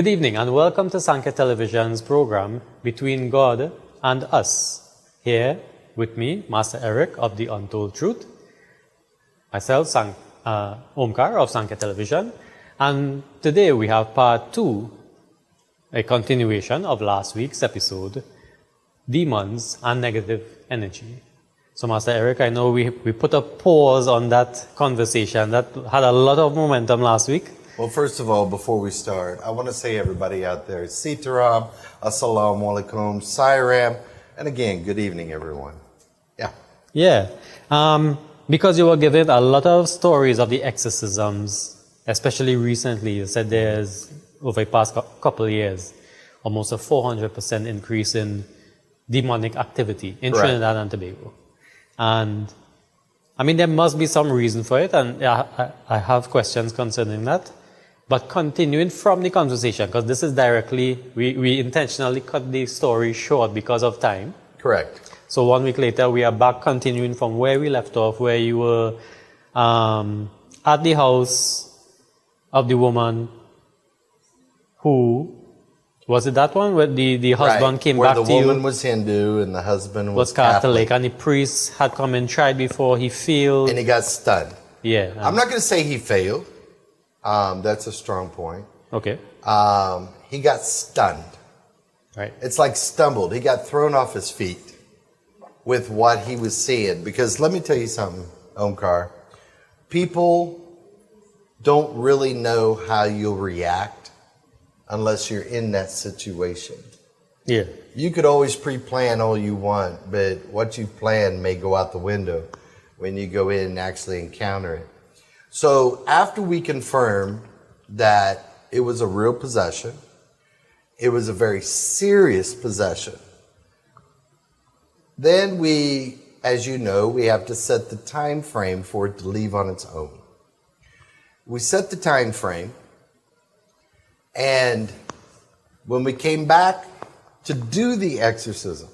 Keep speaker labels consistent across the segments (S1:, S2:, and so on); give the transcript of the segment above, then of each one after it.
S1: Good evening and welcome to Sankhya Television's program Between God and Us. Here with me, Master Eric of The Untold Truth, myself, Omkar of Sankhya Television, and today we have part 2, a continuation of last week's episode, Demons and Negative Energy. So Master Eric, I know we put a pause on that conversation that had a lot of momentum last week.
S2: Well, first of all, before we start, I want to say everybody out there, Sitaram, Assalamu alaikum, Sairam, and again, good evening, everyone. Yeah.
S1: Because you were given a lot of stories of the exorcisms, especially recently. You said there's, over the past couple of years, almost a 400% increase in demonic activity in Trinidad and Tobago. And, I mean, there must be some reason for it, and I have questions concerning that. But continuing from the conversation, because this is directly, we intentionally cut the story short because of time.
S2: Correct.
S1: So 1 week later, we are back continuing from where we left off, where you were at the house of the woman who, was it that one? Where the husband came back to you?
S2: Where the woman was Hindu and the husband was Catholic.
S1: And the priest had come and tried before he failed.
S2: And he got stunned.
S1: Yeah.
S2: I'm not going to say he failed. That's a strong point.
S1: Okay.
S2: He got stunned.
S1: Right.
S2: It's like stumbled. He got thrown off his feet with what he was seeing. Because let me tell you something, Omkar. People don't really know how you'll react unless you're in that situation.
S1: Yeah.
S2: You could always pre-plan all you want, but what you plan may go out the window when you go in and actually encounter it. So after we confirmed that it was a real possession, it was a very serious possession, then we, as you know, we have to set the time frame for it to leave on its own. We set the time frame, and when we came back to do the exorcism,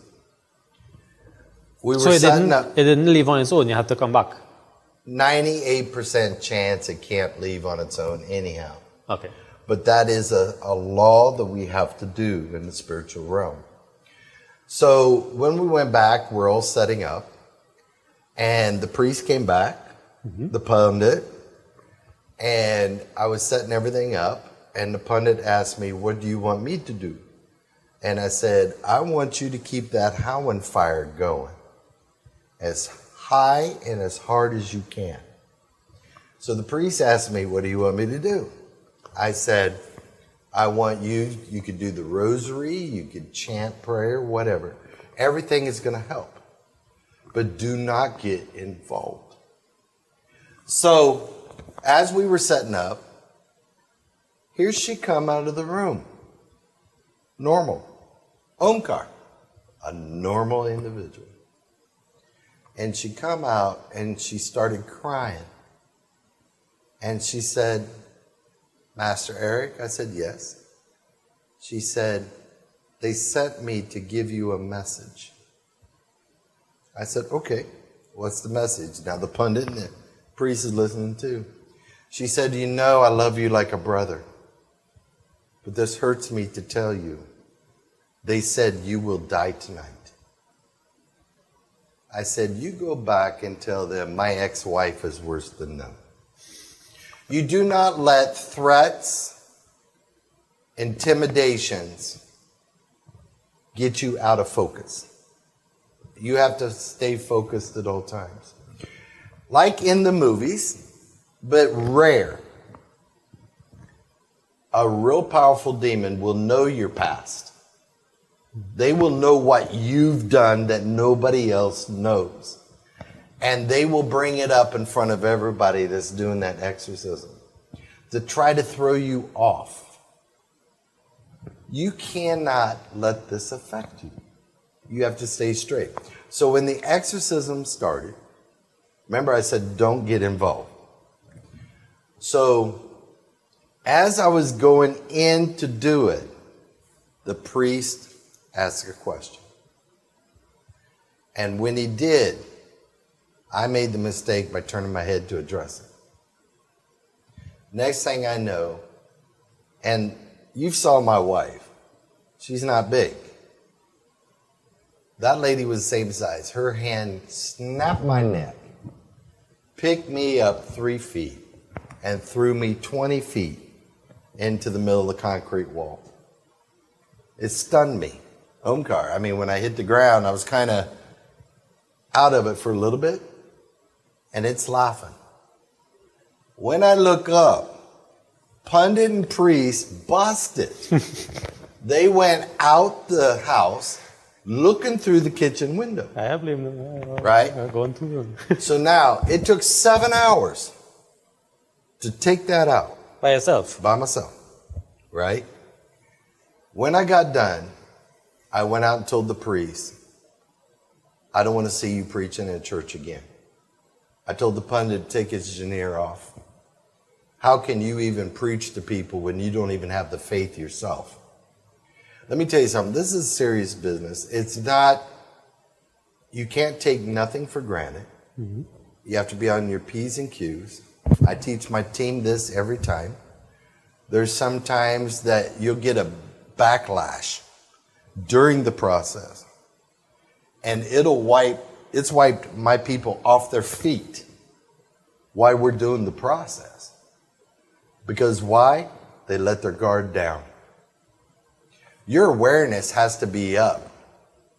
S2: we were setting up.
S1: It didn't leave on its own, you had to come back.
S2: 98% chance it can't leave on its own anyhow.
S1: Okay.
S2: But that is a law that we have to do in the spiritual realm. So when we went back, we're all setting up, and the priest came back, the pundit, and I was setting everything up, and the pundit asked me, "What do you want me to do?" And I said, "I want you to keep that howling fire going as high and as hard as you can." So the priest asked me, "What do you want me to do?" I said, "I want you could do the rosary, you could chant prayer, whatever. Everything is going to help. But do not get involved." So as we were setting up, here she come out of the room. Normal. Omkar. A normal individual. And she come out and she started crying. And she said, "Master Eric?" I said, "Yes." She said, "They sent me to give you a message." I said, "Okay, what's the message?" Now the pundit and the priest is listening too. She said, "You know I love you like a brother. But this hurts me to tell you. They said you will die tonight." I said, "You go back and tell them my ex-wife is worse than them." You do not let threats, intimidations get you out of focus. You have to stay focused at all times. Like in the movies, but rare. A real powerful demon will know your past. They will know what you've done that nobody else knows. And they will bring it up in front of everybody that's doing that exorcism to try to throw you off. You cannot let this affect you. You have to stay straight. So when the exorcism started, remember I said don't get involved. So as I was going in to do it, the priest asked a question. And when he did, I made the mistake by turning my head to address it. Next thing I know, and you saw my wife. She's not big. That lady was the same size. Her hand snapped my neck, picked me up 3 feet, and threw me 20 feet into the middle of the concrete wall. It stunned me. Omkar. I mean, when I hit the ground, I was kind of out of it for a little bit, and it's laughing. When I look up, pundit and priest busted. They went out the house looking through the kitchen window.
S1: I blame them.
S2: Right?
S1: Going through them.
S2: So now, it took 7 hours to take that out.
S1: By yourself?
S2: By myself. Right? When I got done, I went out and told the priest, I don't want to see you preaching in church again. I told the pundit to take his veneer off. How can you even preach to people when you don't even have the faith yourself? Let me tell you something. This is serious business. It's not, you can't take nothing for granted. Mm-hmm. You have to be on your P's and Q's. I teach my team this every time. There's some times that you'll get a backlash during the process. And it's wiped my people off their feet while we're doing the process. Because why? They let their guard down. Your awareness has to be up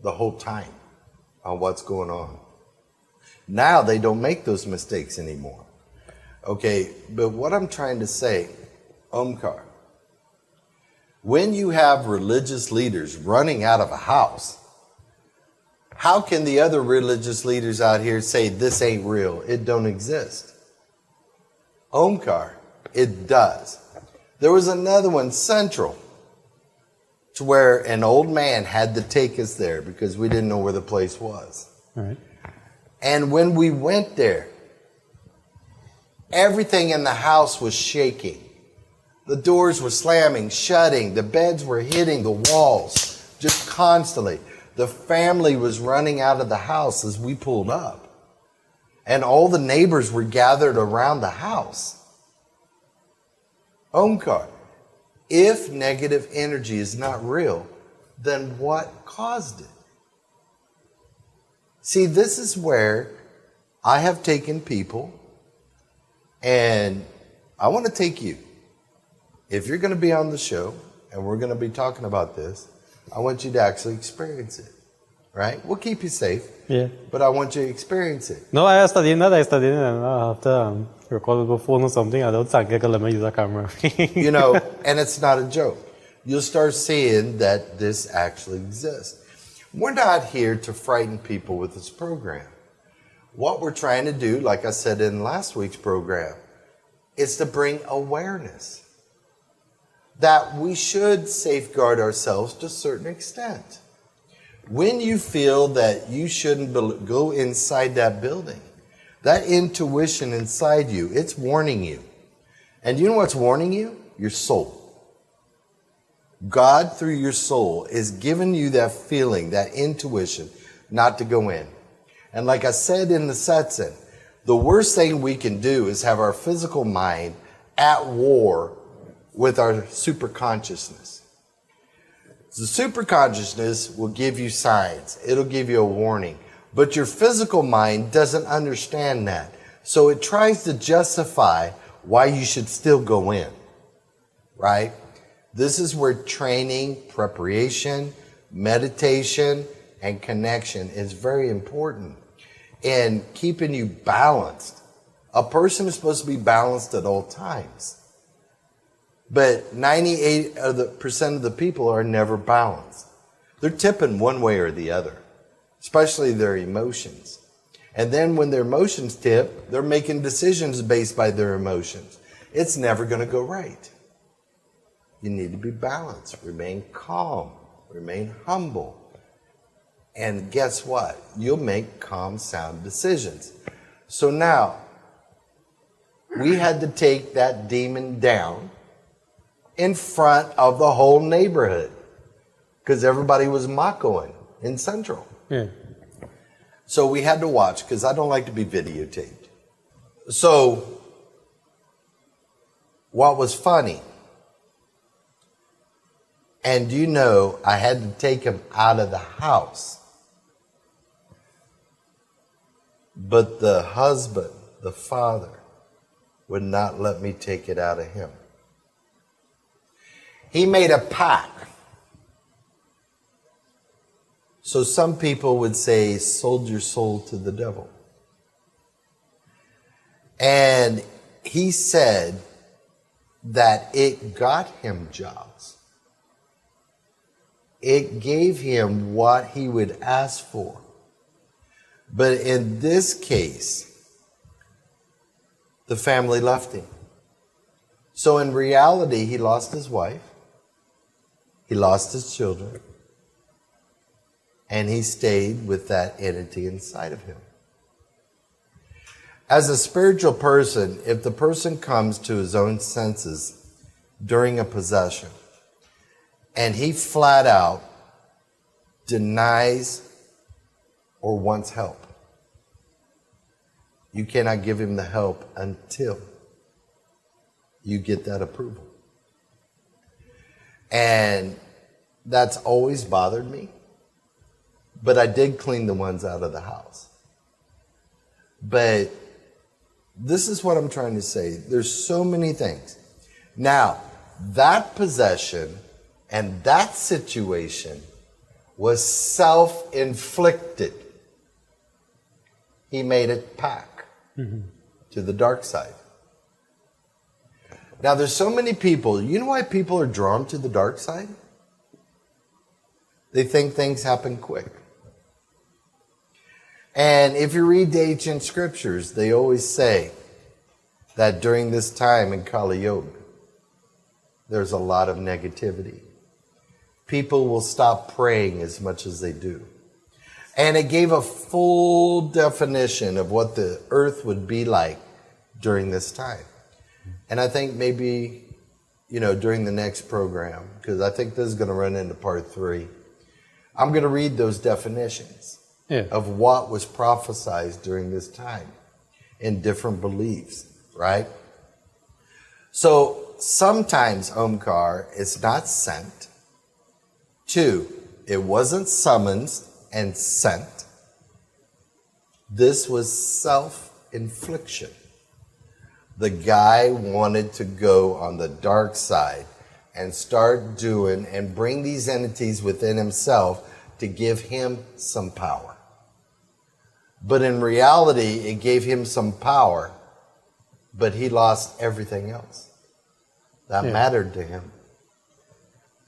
S2: the whole time on what's going on. Now they don't make those mistakes anymore. Okay, but what I'm trying to say, Omkar, when you have religious leaders running out of a house, how can the other religious leaders out here say this ain't real? It don't exist. Omkar, it does. There was another one, Central, to where an old man had to take us there because we didn't know where the place was.
S1: All right.
S2: And when we went there, everything in the house was shaking. The doors were slamming, shutting. The beds were hitting the walls just constantly. The family was running out of the house as we pulled up. And all the neighbors were gathered around the house. Omkar, if negative energy is not real, then what caused it? See, this is where I have taken people, and I want to take you. If you're going to be on the show, and we're going to be talking about this, I want you to actually experience it. Right? We'll keep you safe.
S1: Yeah.
S2: But I want you to experience it.
S1: No, I studied that. I have to record the phone or something. I don't think I can let me use a camera.
S2: You know, and it's not a joke. You'll start seeing that this actually exists. We're not here to frighten people with this program. What we're trying to do, like I said in last week's program, is to bring awareness that we should safeguard ourselves to a certain extent. When you feel that you shouldn't go inside that building, that intuition inside you, it's warning you. And you know what's warning you? Your soul. God, through your soul, is giving you that feeling, that intuition, not to go in. And like I said in the satsang, the worst thing we can do is have our physical mind at war with our superconsciousness. The superconsciousness will give you signs. It'll give you a warning. But your physical mind doesn't understand that. So it tries to justify why you should still go in. Right? This is where training, preparation, meditation, and connection is very important in keeping you balanced. A person is supposed to be balanced at all times. But 98% of the people are never balanced. They're tipping one way or the other, especially their emotions. And then when their emotions tip, they're making decisions based by their emotions. It's never going to go right. You need to be balanced, remain calm, remain humble. And guess what? You'll make calm, sound decisions. So now, we had to take that demon down in front of the whole neighborhood because everybody was makoing in Central.
S1: Yeah.
S2: So we had to watch because I don't like to be videotaped. So what was funny And you know, I had to take him out of the house. But the husband, the father, would not let me take it out of him. He made a pact. So some people would say, sold your soul to the devil. And he said that it got him jobs. It gave him what he would ask for. But in this case, the family left him. So in reality, he lost his wife, he lost his children, and he stayed with that entity inside of him. As a spiritual person, if the person comes to his own senses during a possession, and he flat out denies or wants help, you cannot give him the help until you get that approval. And that's always bothered me. But I did clean the ones out of the house. But this is what I'm trying to say. There's so many things. Now, that possession and that situation was self-inflicted. He made it pack to the dark side. Now, there's so many people. You know why people are drawn to the dark side? They think things happen quick. And if you read the ancient scriptures, they always say that during this time in Kali Yuga, there's a lot of negativity. People will stop praying as much as they do. And it gave a full definition of what the earth would be like during this time. And I think maybe, during the next program, because I think this is going to run into part 3, I'm going to read those definitions of what was prophesied during this time in different beliefs, right? So sometimes, Omkar, it's not sent. 2, it wasn't summoned and sent. This was self-infliction. The guy wanted to go on the dark side and start doing and bring these entities within himself to give him some power. But in reality, it gave him some power, but he lost everything else that mattered to him.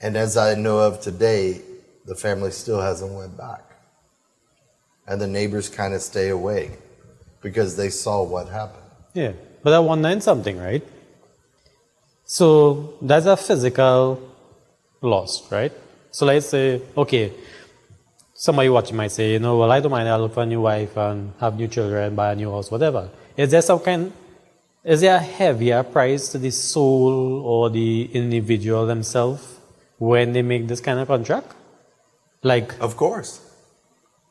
S2: And as I know of today, the family still hasn't went back. And the neighbors kind of stay away because they saw what happened.
S1: Yeah, but I wonder something, right? So that's a physical loss, right? So let's say, okay, somebody watching might say, well, I don't mind, I'll look for a new wife and have new children, buy a new house, whatever. Is there a heavier price to the soul or the individual themselves when they make this kind of contract?
S2: Of course.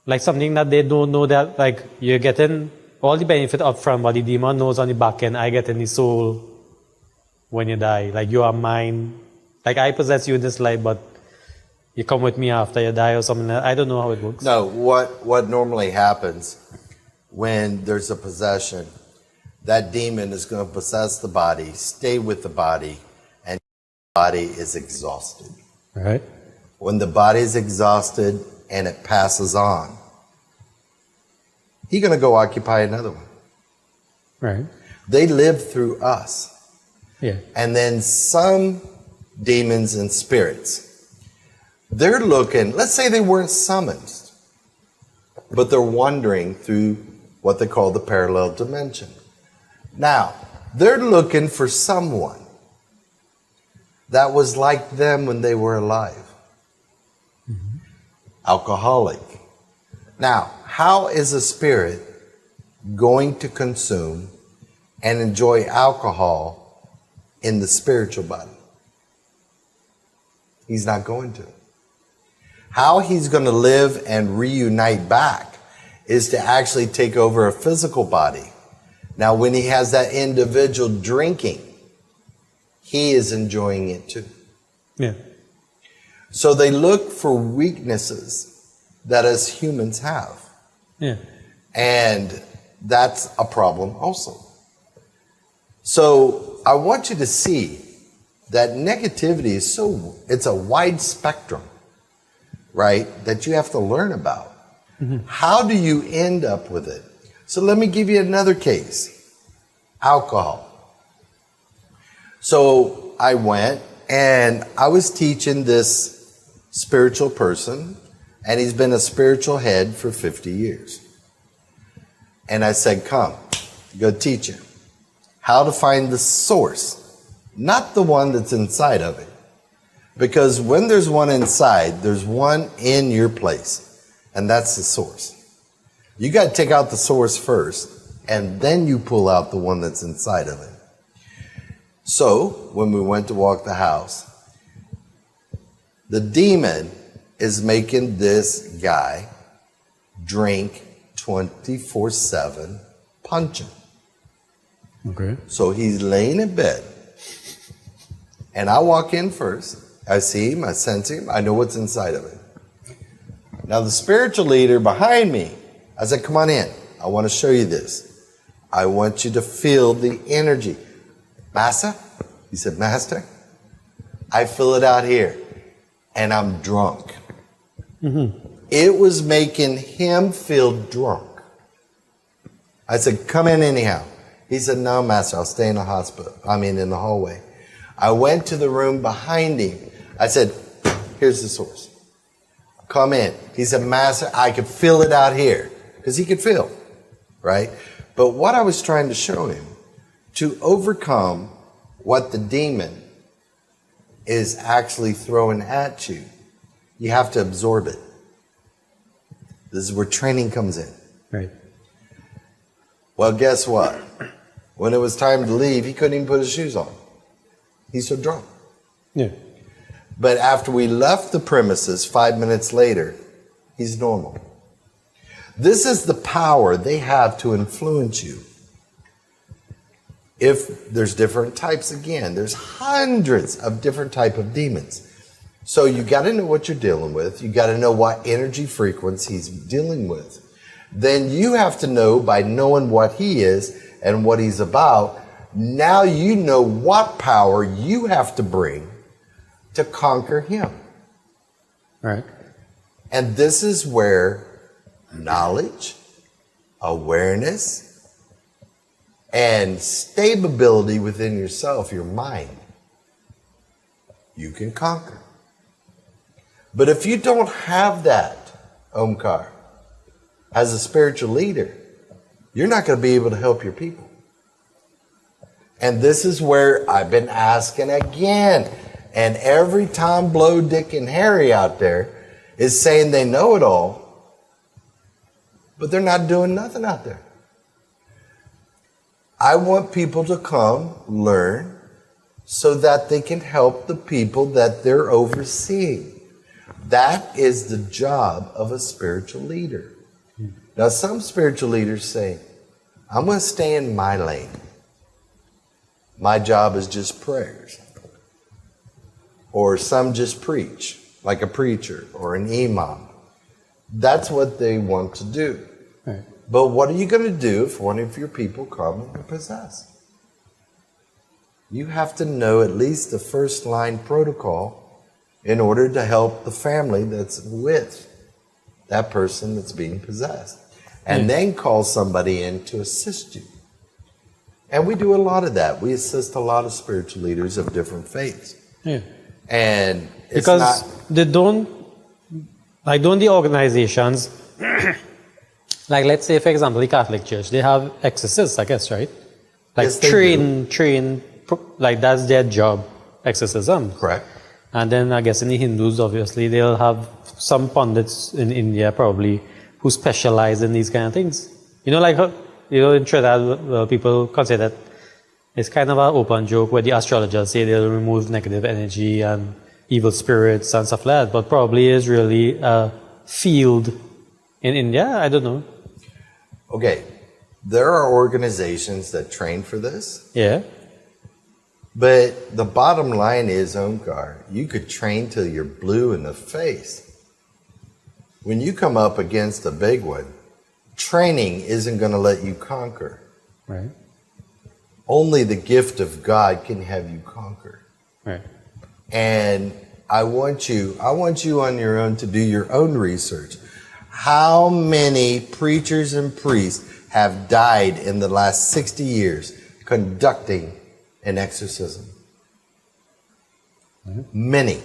S1: Like something that they don't know that, like, you're getting all the benefit up front, but the demon knows on the back end, I get in the soul when you die. Like, you are mine. Like, I possess you in this life, but you come with me after you die or something. I don't know how it works.
S2: No, what normally happens when there's a possession, that demon is going to possess the body, stay with the body, and the body is exhausted.
S1: Right.
S2: When the body is exhausted and it passes on, he's going to go occupy another one.
S1: Right.
S2: They live through us.
S1: Yeah.
S2: And then some demons and spirits, they're looking, let's say they weren't summoned, but they're wandering through what they call the parallel dimension. Now, they're looking for someone that was like them when they were alive. Alcoholic. Now, how is a spirit going to consume and enjoy alcohol in the spiritual body? He's not going to. How he's going to live and reunite back is to actually take over a physical body. Now, when he has that individual drinking, he is enjoying it too.
S1: Yeah.
S2: So they look for weaknesses that us humans have.
S1: Yeah.
S2: And that's a problem also. So I want you to see that negativity is it's a wide spectrum, right, that you have to learn about. Mm-hmm. How do you end up with it? So let me give you another case. Alcohol. So I went and I was teaching this spiritual person, and he's been a spiritual head for 50 years. And I said, come, go teach him how to find the source, not the one that's inside of it. Because when there's one inside, there's one in your place, and that's the source. You got to take out the source first, and then you pull out the one that's inside of it. So when we went to walk the house, the demon is making this guy drink 24/7 punching.
S1: Okay.
S2: So he's laying in bed, and I walk in first. I see him, I sense him, I know what's inside of it. Now the spiritual leader behind me, I said, come on in. I want to show you this. I want you to feel the energy. Master? He said, Master, I feel it out here, and I'm drunk. Mm-hmm. It was making him feel drunk. I said, come in anyhow. He said, no, Master, I'll stay in the in the hallway. I went to the room behind him. I said, here's the source. Come in. He said, Master, I could feel it out here. Because he could feel, right? But what I was trying to show him, to overcome what the demon is actually throwing at you, you have to absorb it. This is where training comes in.
S1: Right.
S2: Well, guess what? When it was time to leave, he couldn't even put his shoes on. He's so drunk.
S1: Yeah.
S2: But after we left the premises, 5 minutes later, he's normal. This is the power they have to influence you. If there's different types, again, there's hundreds of different type of demons. So you got to know what you're dealing with. You got to know what energy frequency he's dealing with. Then you have to know, by knowing what he is and what he's about, now you know what power you have to bring to conquer him.
S1: Right.
S2: And this is where knowledge, awareness, and stability within yourself, your mind, you can conquer. But if you don't have that, Omkar, as a spiritual leader, you're not going to be able to help your people. And this is where I've been asking again. And every Tom, Blow, Dick, and Harry out there is saying they know it all, but they're not doing nothing out there. I want people to come, learn, so that they can help the people that they're overseeing. That is the job of a spiritual leader. Now, some spiritual leaders say, I'm going to stay in my lane. My job is just prayers. Or some just preach, like a preacher or an imam. That's what they want to do.
S1: Right.
S2: But what are you going to do if one of your people come and are possessed? You have to know at least the first line protocol in order to help the family that's with that person that's being possessed. And then call somebody in to assist you. And we do a lot of that. We assist a lot of spiritual leaders of different faiths.
S1: Yeah.
S2: And it's
S1: because
S2: not...
S1: they don't the organizations, like let's say, for example, the Catholic Church, they have exorcists, I guess, right? Like
S2: Yes, they
S1: train, like that's their job, exorcism.
S2: Correct.
S1: And then I guess in the Hindus, obviously, they'll have some pundits in India probably who specialize in these kind of things. You know, like, in Trinidad, people consider that it's kind of an open joke where the astrologers say they'll remove negative energy and evil spirits and stuff like that, but probably is really a field in India. I don't know.
S2: Okay. There are organizations that train for this.
S1: Yeah.
S2: But the bottom line is, Omkar, you could train till you're blue in the face. When you come up against a big one, training isn't going to let you conquer.
S1: Right.
S2: Only the gift of God can have you conquer.
S1: Right.
S2: And I want you on your own to do your own research. How many preachers and priests have died in the last 60 years conducting an exorcism? Mm-hmm. Many.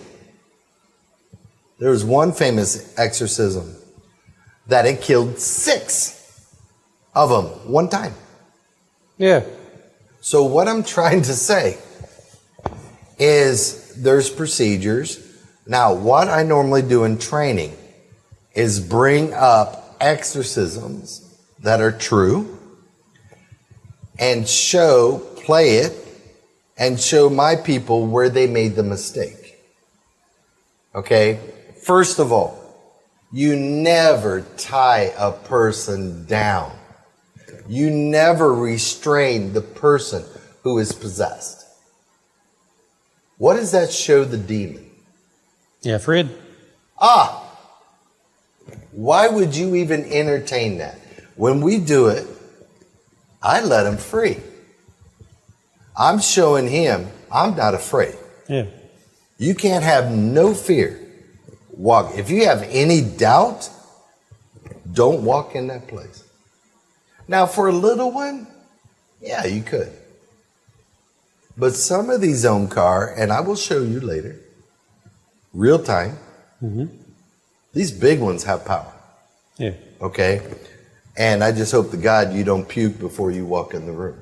S2: There was one famous exorcism that it killed 6 of them one time.
S1: Yeah.
S2: So what I'm trying to say is there's procedures. Now, what I normally do in training is bring up exorcisms that are true and play it, and show my people where they made the mistake. Okay? First of all, you never tie a person down. You never restrain the person who is possessed. What does that show the demon?
S1: Yeah, afraid.
S2: Why would you even entertain that? When we do it, I let him free. I'm showing him I'm not afraid.
S1: Yeah.
S2: You can't have no fear. Walk. If you have any doubt, don't walk in that place. Now, for a little one, yeah, you could. But some of these Omkar, and I will show you later, real time, these big ones have power.
S1: Yeah.
S2: Okay? And I just hope to God you don't puke before you walk in the room.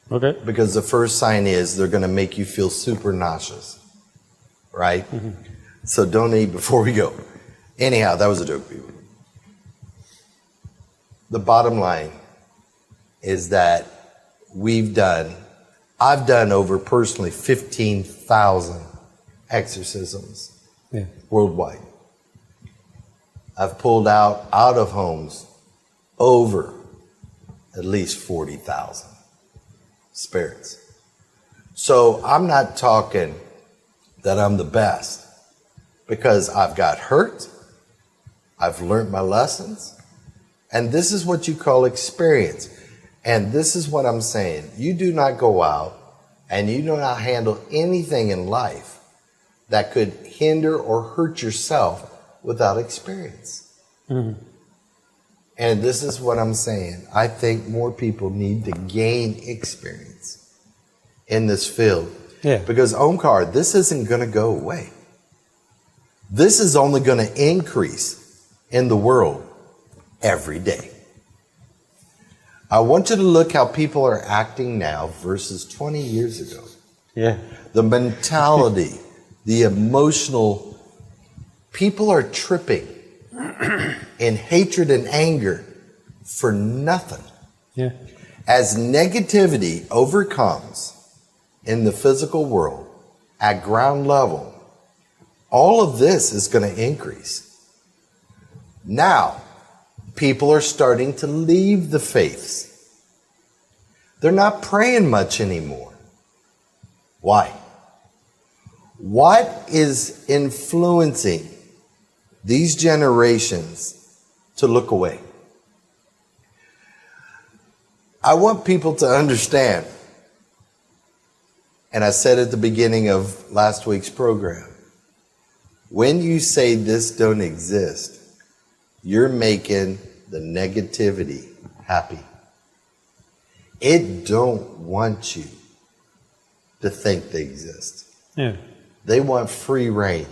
S1: Okay.
S2: Because the first sign is they're going to make you feel super nauseous. Right? So don't eat before we go. Anyhow, that was a joke, people. The bottom line is that I've done over personally 15,000 exorcisms worldwide. I've pulled out of homes over at least 40,000 spirits. So I'm not talking that I'm the best, because I've got hurt, I've learned my lessons, and this is what you call experience. And this is what I'm saying. You do not go out and you do not handle anything in life that could hinder or hurt yourself without experience. And this is what I'm saying. I think more people need to gain experience in this field.
S1: Yeah.
S2: Because Omkar, this isn't going to go away. This is only going to increase in the world every day. I want you to look how people are acting now versus 20 years ago.
S1: Yeah.
S2: The mentality, the emotional, people are tripping in hatred and anger for nothing.
S1: Yeah.
S2: As negativity overcomes in the physical world at ground level, all of this is going to increase. Now, people are starting to leave the faiths. They're not praying much anymore. Why? What is influencing these generations to look away? I want people to understand, and I said at the beginning of last week's program, when you say this don't exist, you're making the negativity happy. It don't want you to think they exist.
S1: Yeah.
S2: They want free reign.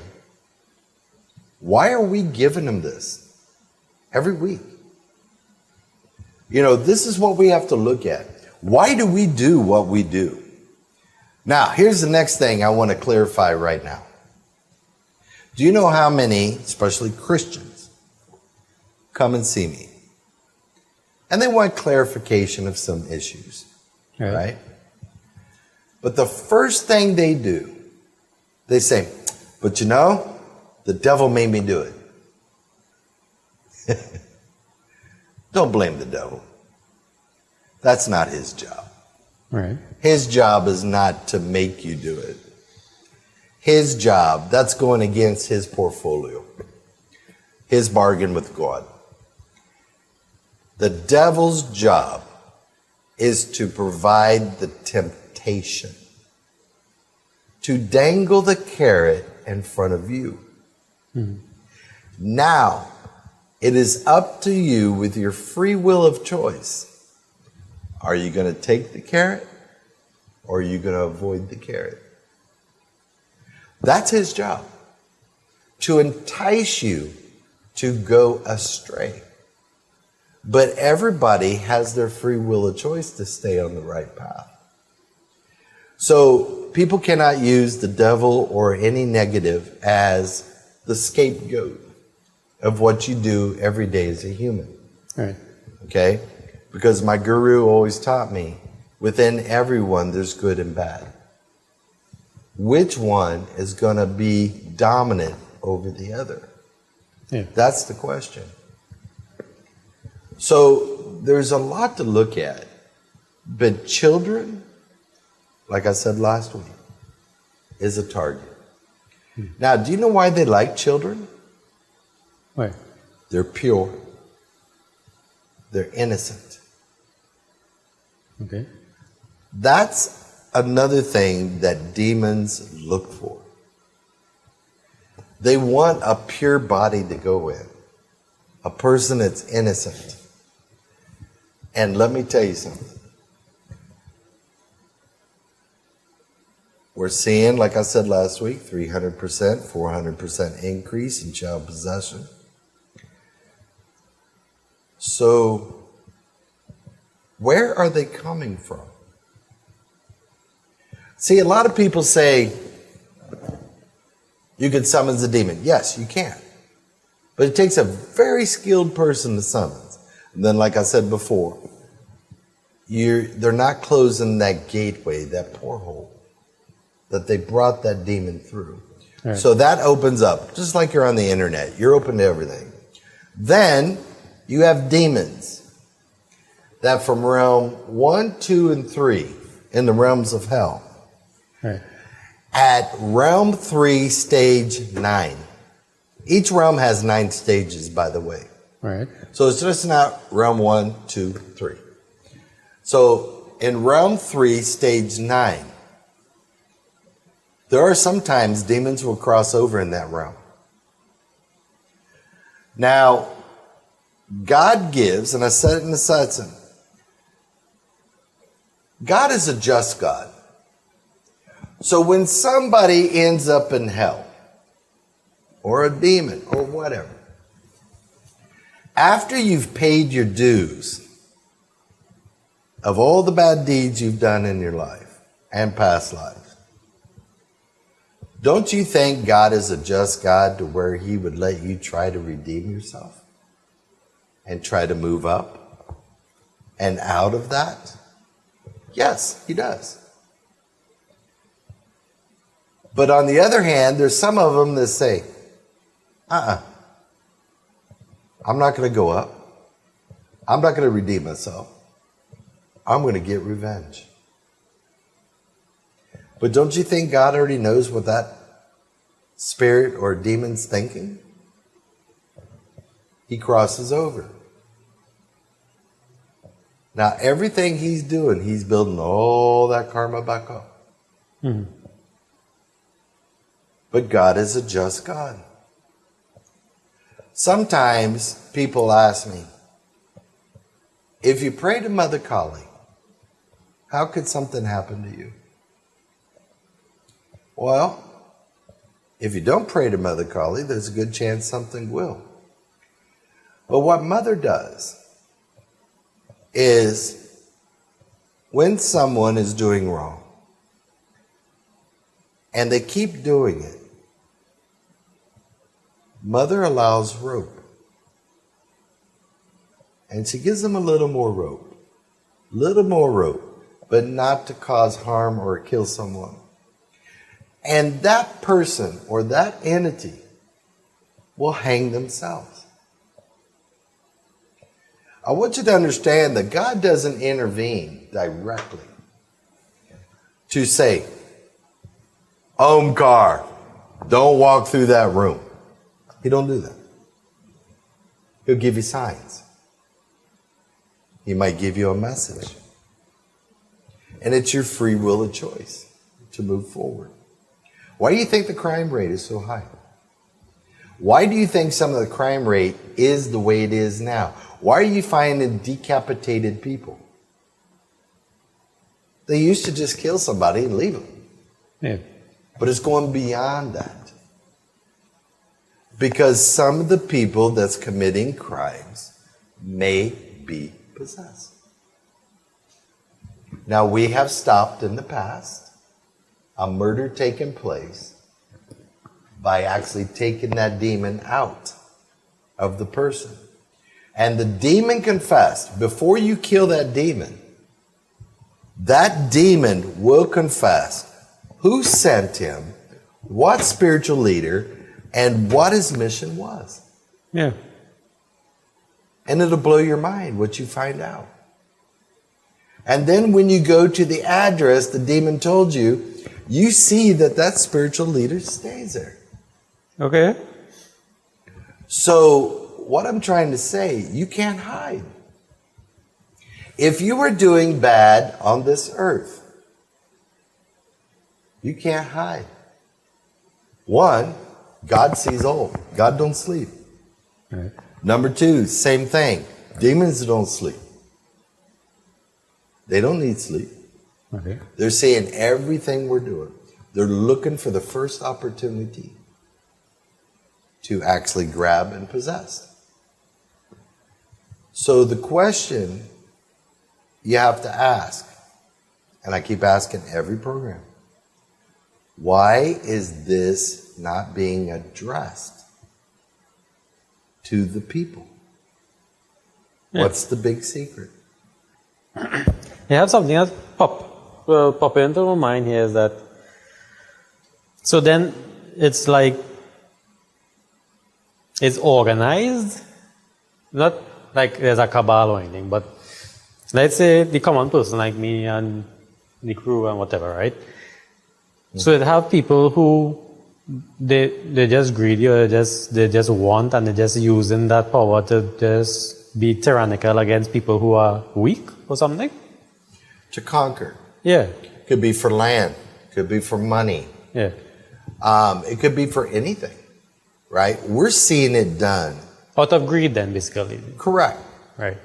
S2: Why are we giving them this every week? You know, this is what we have to look at. Why do we do what we do? Now, here's the next thing I want to clarify right now. Do you know how many, especially Christians, come and see me? And they want clarification of some issues, right? But the first thing they do, they say, but you know, the devil made me do it. Don't blame the devil. That's not his job.
S1: Right.
S2: His job is not to make you do it. His job, that's going against his portfolio, his bargain with God. The devil's job is to provide the temptation, to dangle the carrot in front of you. Now, it is up to you with your free will of choice. Are you going to take the carrot or are you going to avoid the carrot? That's his job, to entice you to go astray. But everybody has their free will of choice to stay on the right path. So people cannot use the devil or any negative as the scapegoat of what you do every day as a human.
S1: Right.
S2: Okay? Because my guru always taught me, within everyone there's good and bad. Which one is going to be dominant over the other?
S1: Yeah.
S2: That's the question. So there's a lot to look at. But children, like I said last week, is a target. Now, do you know why they like children?
S1: Right.
S2: They're pure. They're innocent.
S1: Okay.
S2: That's another thing that demons look for. They want a pure body to go in, a person that's innocent. And let me tell you something. We're seeing, like I said last week, 300%, 400% increase in child possession. So, where are they coming from? See, a lot of people say, you can summons a demon. Yes, you can. But it takes a very skilled person to summons. And then, like I said before, they're not closing that gateway, that porthole that they brought that demon through.
S1: Right.
S2: So that opens up, just like you're on the internet. You're open to everything. Then you have demons that from realm 1, 2, and 3 in the realms of hell.
S1: Right.
S2: At realm 3, stage 9. Each realm has 9 stages, by the way.
S1: Right.
S2: So it's just not realm 1, 2, 3. So in realm 3, stage 9, there are sometimes demons will cross over in that realm. Now, God gives, and I said it in the satsang, God is a just God. So when somebody ends up in hell, or a demon, or whatever, after you've paid your dues of all the bad deeds you've done in your life and past lives, don't you think God is a just God to where he would let you try to redeem yourself and try to move up and out of that? Yes, he does. But on the other hand, there's some of them that say, I'm not going to go up. I'm not going to redeem myself. I'm going to get revenge. But don't you think God already knows what that spirit or demon's thinking? He crosses over. Now, everything he's doing, he's building all that karma back up.
S1: Mm-hmm.
S2: But God is a just God. Sometimes people ask me, if you pray to Mother Kali, how could something happen to you? Well, if you don't pray to Mother Kali, there's a good chance something will. But what Mother does is when someone is doing wrong and they keep doing it, Mother allows rope. And she gives them a little more rope, but not to cause harm or kill someone. And that person or that entity will hang themselves. I want you to understand that God doesn't intervene directly to say, Omkar, don't walk through that room. He don't do that. He'll give you signs. He might give you a message. And it's your free will of choice to move forward. Why do you think the crime rate is so high? Why do you think some of the crime rate is the way it is now? Why are you finding decapitated people? They used to just kill somebody and leave them.
S1: Yeah.
S2: But it's going beyond that. Because some of the people that's committing crimes may be possessed. Now, we have stopped in the past a murder taking place by actually taking that demon out of the person. And the demon confessed. Before you kill that demon will confess who sent him, what spiritual leader, and what his mission was.
S1: Yeah.
S2: And it'll blow your mind what you find out. And then when you go to the address the demon told you, you see that that spiritual leader stays there.
S1: Okay.
S2: So what I'm trying to say, you can't hide. If you are doing bad on this earth, you can't hide. One, God sees all. God don't sleep.
S1: Right.
S2: Number two, same thing. Demons don't sleep. They don't need sleep.
S1: Okay.
S2: They're seeing everything we're doing. They're looking for the first opportunity to actually grab and possess. So the question you have to ask, and I keep asking every program, why is this not being addressed to the people?
S1: Yeah.
S2: What's the big secret?
S1: You have something that pop into my mind here is that, so then it's like, it's organized, not like there's a cabal or anything, but let's say the common person like me and the crew and whatever, right? Mm-hmm. So it have people who they just greedy or they just want and they're just using that power to just be tyrannical against people who are weak or something.
S2: To conquer.
S1: Yeah.
S2: Could be for land. Could be for money.
S1: Yeah.
S2: It could be for anything, right? We're seeing it done.
S1: Out of greed then, basically.
S2: Correct.
S1: Right.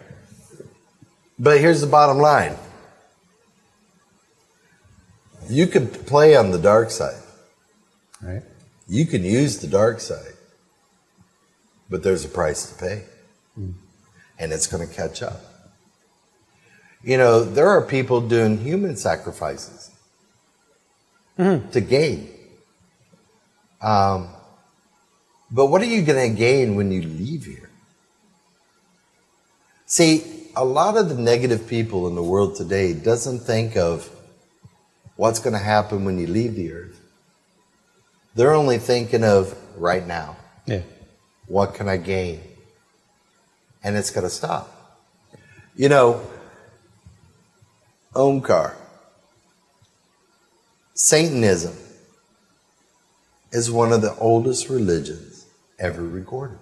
S2: But here's the bottom line. You can play on the dark side.
S1: Right.
S2: You can use the dark side. But there's a price to pay. Mm. And it's going to catch up. You know, there are people doing human sacrifices to gain. But what are you going to gain when you leave here? See, a lot of the negative people in the world today doesn't think of what's going to happen when you leave the earth. They're only thinking of right now.
S1: Yeah.
S2: What can I gain? And it's going to stop. You know, Omkar, Satanism is one of the oldest religions ever recorded.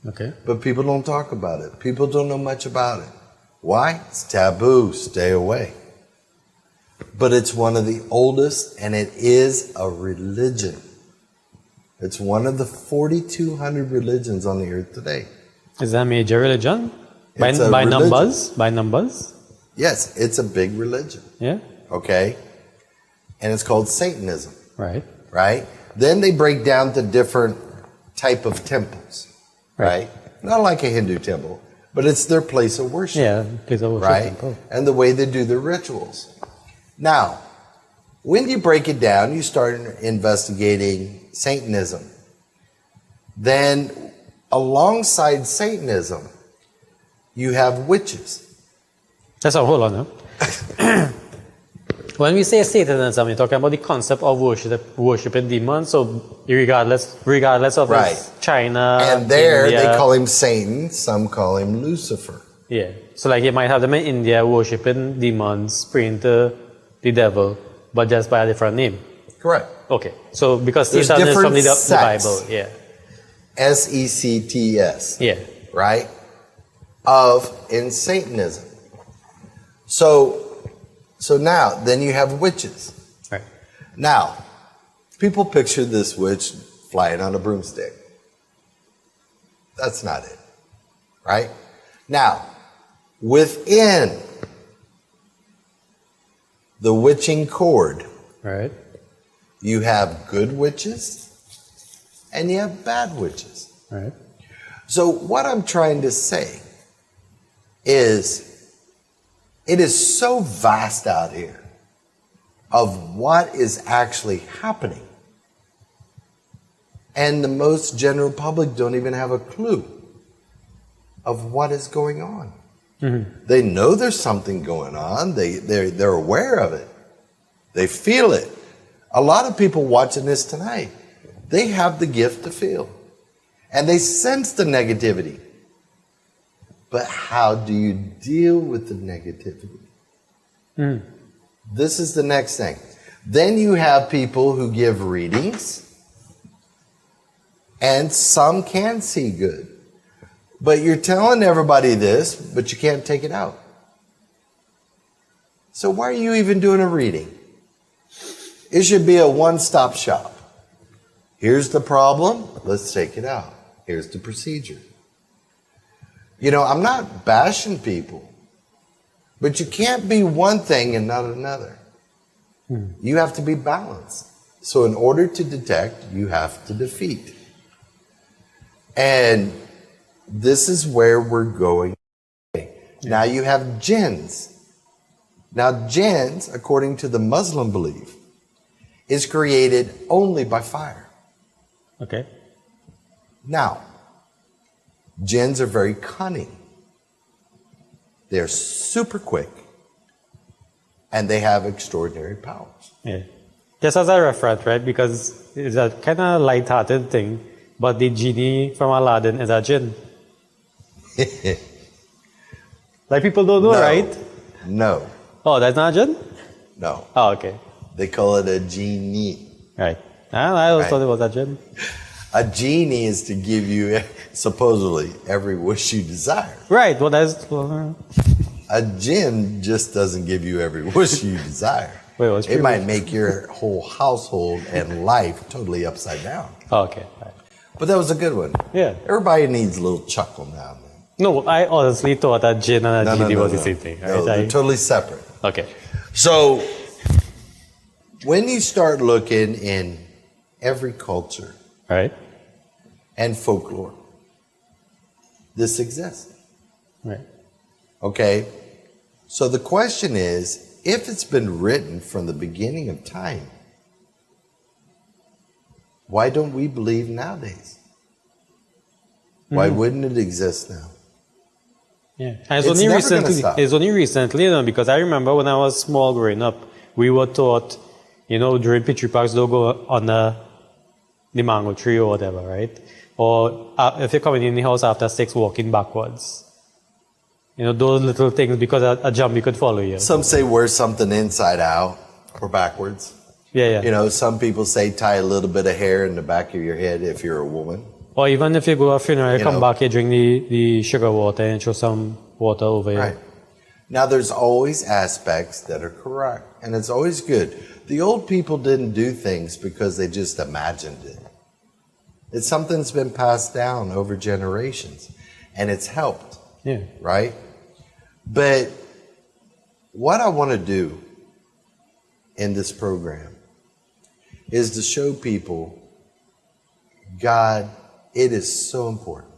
S1: Okay.
S2: But people don't talk about it. People don't know much about it. Why? It's taboo. Stay away. But it's one of the oldest, and it is a religion. It's one of the 4,200 religions on the earth today.
S1: Is that a major religion? By
S2: religion.
S1: numbers? By numbers?
S2: Yes, it's a big religion.
S1: Yeah.
S2: Okay? And it's called Satanism.
S1: Right.
S2: Right? Then they break down to different type of temples. Right? Not like a Hindu temple, but it's their place of worship.
S1: Yeah, place of worship.
S2: Right?
S1: Temple.
S2: And the way they do their rituals. Now, when you break it down, you start investigating Satanism. Then, alongside Satanism, you have witches.
S1: That's all. Hold on now. When we say Satanism, we're talking about the concept of worshiping demons. So regardless of
S2: Right.
S1: China,
S2: And there,
S1: India,
S2: they call him Satan. Some call him Lucifer.
S1: yeah. So like you might have them in India worshiping demons, praying to
S2: the
S1: devil, but just by a different name.
S2: Correct.
S1: Okay. So because
S2: There's
S1: Satan is from the
S2: different
S1: Bible, yeah.
S2: Sects.
S1: Yeah.
S2: Right? In Satanism. So now, then you have witches.
S1: Right.
S2: Now, people picture this witch flying on a broomstick. That's not it. Right? Now, within the witching cord,
S1: right,
S2: you have good witches and you have bad witches.
S1: Right.
S2: So what I'm trying to say is it is so vast out here of what is actually happening. And the most general public don't even have a clue of what is going on. Mm-hmm. They know there's something going on. They're aware of it. They feel it. A lot of people watching this tonight, they have the gift to feel. And they sense the negativity. But how do you deal with the negativity? Mm. This is the next thing. Then you have people who give readings. And some can see good. But you're telling everybody this, but you can't take it out. So why are you even doing a reading? It should be a one-stop shop. Here's the problem, let's take it out. Here's the procedure. You know, I'm not bashing people, but you can't be one thing and not another. You have to be balanced. So in order to detect, you have to defeat. And this is where we're going. Now you have Jins. Now Jins, according to the Muslim belief, is created only by fire.
S1: Okay.
S2: Now, Jins are very cunning. They're super quick. And they have extraordinary powers.
S1: Yeah. Just as a reference, right? Because it's a kind of light-hearted thing, but the genie from Aladdin is a jinn. Like people don't know,
S2: No.
S1: right?
S2: No.
S1: Oh, that's not a jinn?
S2: No.
S1: Oh, okay.
S2: They call it a genie.
S1: Right. I always thought it was a jinn.
S2: A genie is to give you, supposedly, every wish you desire.
S1: Right. Well, that's...
S2: A jinn just doesn't give you every wish you desire.
S1: Wait, what's
S2: it might make your whole household and life totally upside down.
S1: Oh, okay. Right.
S2: But that was a good one.
S1: Yeah.
S2: Everybody needs a little chuckle now and then.
S1: No, I honestly thought that jinn and a genie was the same thing. Right?
S2: No, they're totally separate.
S1: Okay.
S2: So, when you start looking in every culture,
S1: right,
S2: and folklore, this exists.
S1: Right.
S2: Okay? So the question is, if it's been written from the beginning of time, why don't we believe nowadays? Why wouldn't it exist now?
S1: Yeah, and it's only recently, because I remember when I was small growing up, we were taught, during picture parks, don't go on the mango tree or whatever, right? Or if you're coming in the house after 6, walking backwards. Those little things, because a zombie could follow you.
S2: Some say wear something inside out or backwards.
S1: Yeah.
S2: Some people say tie a little bit of hair in the back of your head if you're a woman.
S1: Or even if you go to a funeral, you come back, you drink the sugar water and throw some water over you.
S2: Right. Now, there's always aspects that are correct, and it's always good. The old people didn't do things because they just imagined it. It's something that's been passed down over generations, and it's helped.
S1: Yeah.
S2: Right? But what I want to do in this program is to show people, God, it is so important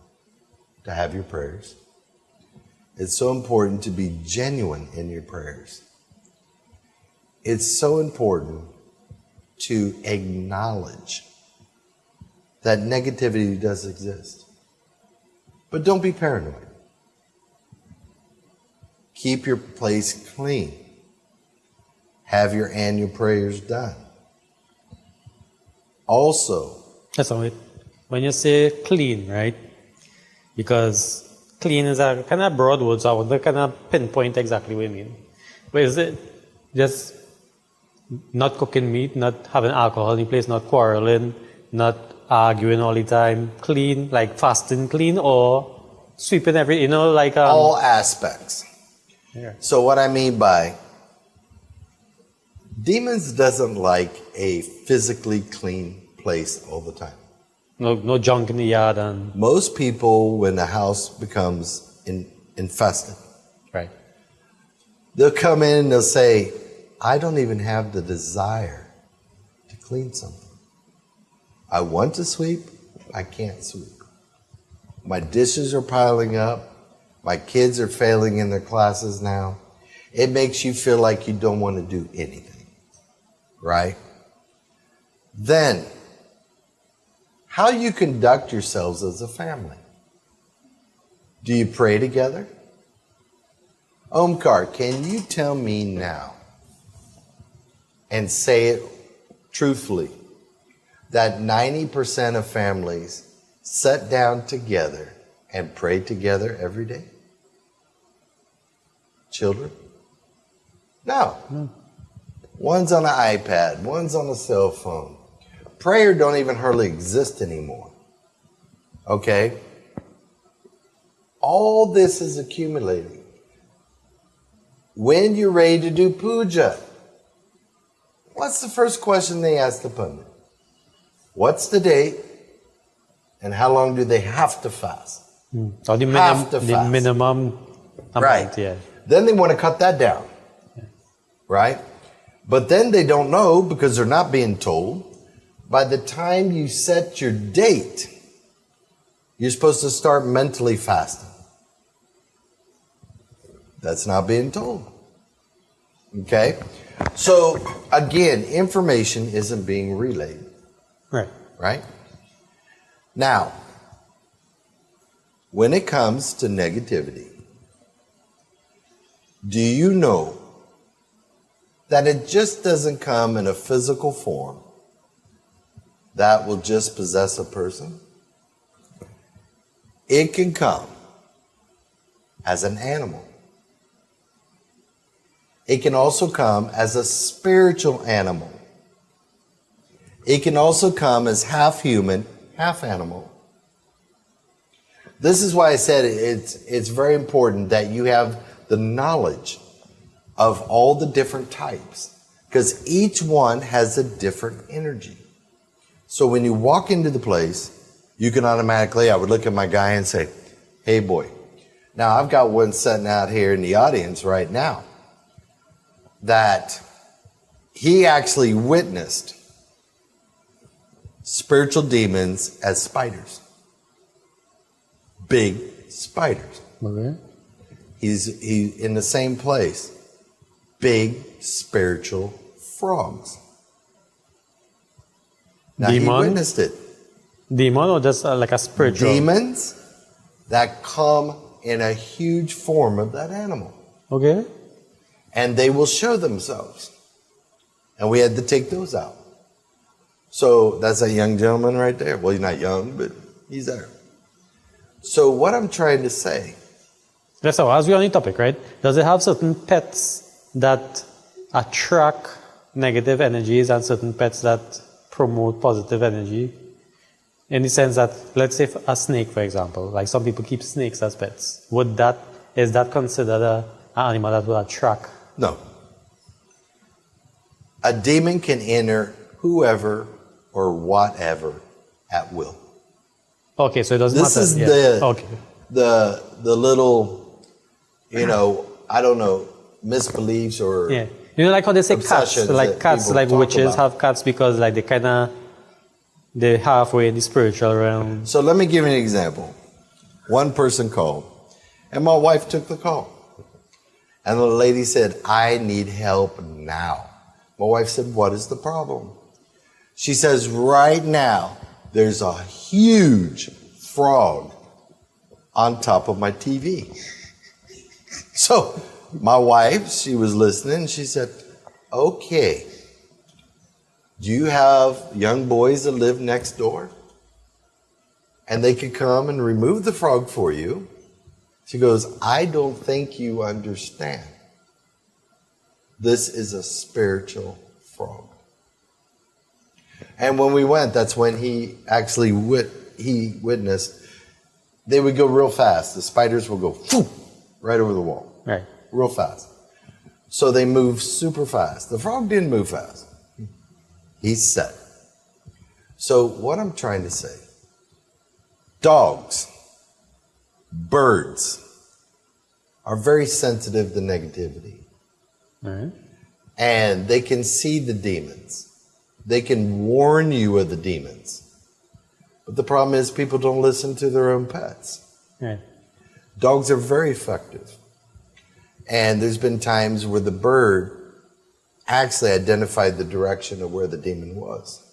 S2: to have your prayers. It's so important to be genuine in your prayers. It's so important to acknowledge that negativity does exist. But don't be paranoid. Keep your place clean. Have your annual prayers done. Also,
S1: that's all right. When you say clean, right? Because clean is a kind of broad word, so I want to kind of pinpoint exactly what you mean. But is it just not cooking meat, not having alcohol in the place, not quarreling, not arguing all the time, clean, like fasting clean, or sweeping every, like...
S2: all aspects.
S1: Yeah.
S2: So what I mean by demons doesn't like a physically clean place all the time.
S1: No junk in the yard and...
S2: Most people, when the house becomes infested,
S1: Right.
S2: they'll come in and they'll say, I don't even have the desire to clean something. I want to sweep, I can't sweep. My dishes are piling up. My kids are failing in their classes now. It makes you feel like you don't want to do anything, right? Then, how you conduct yourselves as a family. Do you pray together? Omkar, can you tell me now and say it truthfully that 90% of families sit down together and pray together every day? Children? No. One's on an iPad, one's on a cell phone. Prayer don't even hardly exist anymore. Okay? All this is accumulating. When you're ready to do puja, what's the first question they ask the pandit? What's the date? And how long do they have to fast?
S1: Or the minimum amount,
S2: right.
S1: Yeah.
S2: Then they want to cut that down. Right? But then they don't know because they're not being told. By the time you set your date, you're supposed to start mentally fasting. That's not being told. Okay? So, again, information isn't being relayed.
S1: Right.
S2: Right? Now, when it comes to negativity, do you know that it just doesn't come in a physical form that will just possess a person? It can come as an animal. It can also come as a spiritual animal. It can also come as half human, half animal. This is why I said it's very important that you have the knowledge of all the different types, because each one has a different energy. So when you walk into the place, you can automatically, I would look at my guy and say, hey boy. Now I've got one sitting out here in the audience right now that he actually witnessed spiritual demons as spiders. Big spiders.
S1: Okay.
S2: He's in the same place. Big spiritual frogs. Now he witnessed it.
S1: Demon or just like a spiritual?
S2: Demons that come in a huge form of that animal.
S1: Okay.
S2: And they will show themselves. And we had to take those out. So that's a young gentleman right there. Well, he's not young, but he's there. So what I'm trying to say.
S1: Yes, so as we're on the topic, right? Does it have certain pets that attract negative energies and certain pets that promote positive energy? In the sense that, let's say a snake, for example, like some people keep snakes as pets. Is that considered an animal that will attract?
S2: No. A demon can enter whoever or whatever at will.
S1: Okay, so it doesn't matter.
S2: This is the little, I don't know, misbeliefs or
S1: like how they say cats, like witches
S2: about.
S1: have cats because like they're halfway in the spiritual realm.
S2: So let me give you an example. One person called, and my wife took the call. And the lady said, I need help now. My wife said, what is the problem? She says, right now, there's a huge frog on top of my TV. So my wife, she was listening, she said, okay, do you have young boys that live next door? And they could come and remove the frog for you. She goes, I don't think you understand. This is a spiritual frog. And when we went, that's when he actually witnessed, they would go real fast. The spiders would go phew, right over the wall.
S1: Right.
S2: Real fast. So they moved super fast. The frog didn't move fast. He's set. So what I'm trying to say, dogs, birds are very sensitive to negativity.
S1: Right.
S2: And they can see the demons. They can warn you of the demons. But the problem is people don't listen to their own pets.
S1: Right.
S2: Dogs are very effective. And there's been times where the bird actually identified the direction of where the demon was.